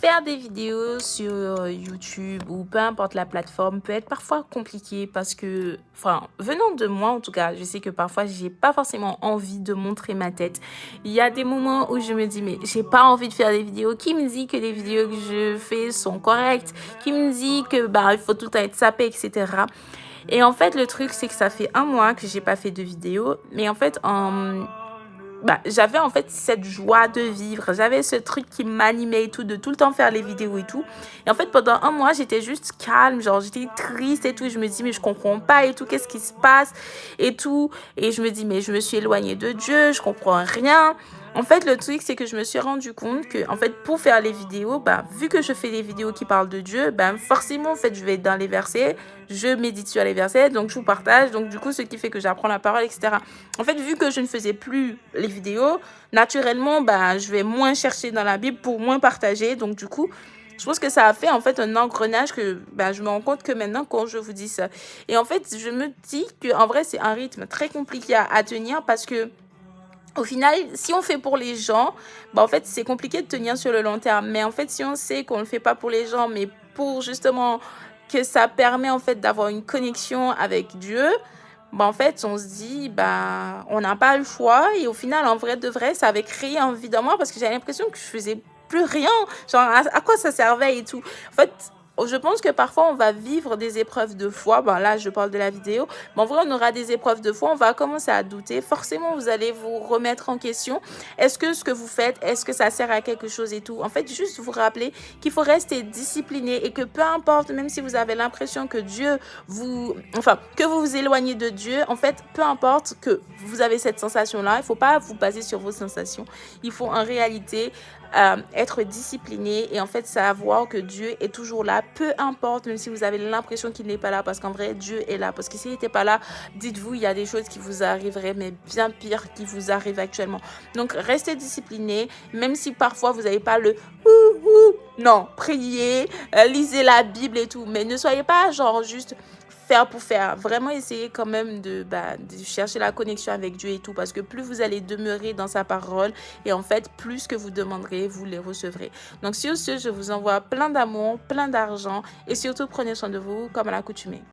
Faire des vidéos sur YouTube ou peu importe la plateforme peut être parfois compliqué parce que, enfin, venant de moi en tout cas, je sais que parfois j'ai pas forcément envie de montrer ma tête. Il y a des moments où je me dis, mais j'ai pas envie de faire des vidéos. Qui me dit que les vidéos que je fais sont correctes? Qui me dit que, bah, il faut tout le temps être sapé, etc. Et en fait, le truc, c'est que ça fait un mois que j'ai pas fait de vidéo. Mais en fait, j'avais en fait cette joie de vivre. J'avais ce truc qui m'animait et tout, de tout le temps faire les vidéos et tout. Et en fait, pendant un mois, j'étais juste calme. Genre, j'étais triste et tout. Je me dis, mais je comprends pas et tout. Qu'est-ce qui se passe et tout. Et je me dis, mais je me suis éloignée de Dieu. Je comprends rien. En fait, le truc, c'est que je me suis rendu compte que, en fait, pour faire les vidéos, vu que je fais des vidéos qui parlent de Dieu, forcément, en fait, je vais être dans les versets, je médite sur les versets, donc je vous partage, donc du coup, ce qui fait que j'apprends la parole, etc. En fait, vu que je ne faisais plus les vidéos, naturellement, je vais moins chercher dans la Bible pour moins partager, donc du coup, je pense que ça a fait en fait un engrenage que je me rends compte que maintenant quand je vous dis ça. Et en fait, je me dis que en vrai, c'est un rythme très compliqué à tenir parce que au final, si on fait pour les gens, en fait, c'est compliqué de tenir sur le long terme. Mais en fait, si on sait qu'on ne le fait pas pour les gens, mais pour justement que ça permet en fait d'avoir une connexion avec Dieu, en fait, on se dit, on n'a pas le choix. Et au final, en vrai de vrai, ça avait créé envie dans moi parce que j'avais l'impression que je faisais plus rien. Genre, à quoi ça servait et tout. En fait, je pense que parfois, on va vivre des épreuves de foi. Là, je parle de la vidéo. Mais en vrai, on aura des épreuves de foi. On va commencer à douter. Forcément, vous allez vous remettre en question. Est-ce que ce que vous faites, est-ce que ça sert à quelque chose et tout? En fait, juste vous rappeler qu'il faut rester discipliné et que peu importe, même si vous avez l'impression que que vous vous éloignez de Dieu, en fait, peu importe que vous avez cette sensation-là, il ne faut pas vous baser sur vos sensations. Il faut en réalité être discipliné et en fait savoir que Dieu est toujours là, peu importe, même si vous avez l'impression qu'il n'est pas là, parce qu'en vrai Dieu est là, parce que s'il n'était pas là, dites-vous, il y a des choses qui vous arriveraient, mais bien pire qui vous arrivent actuellement. Donc restez discipliné, même si parfois vous n'avez pas le non, priez, lisez la Bible et tout, mais ne soyez pas genre juste faire pour faire. Vraiment essayer quand même de chercher la connexion avec Dieu et tout, parce que plus vous allez demeurer dans sa parole et en fait, plus que vous demanderez, vous les recevrez. Donc sur ce, je vous envoie plein d'amour, plein d'argent et surtout prenez soin de vous comme à l'accoutumée.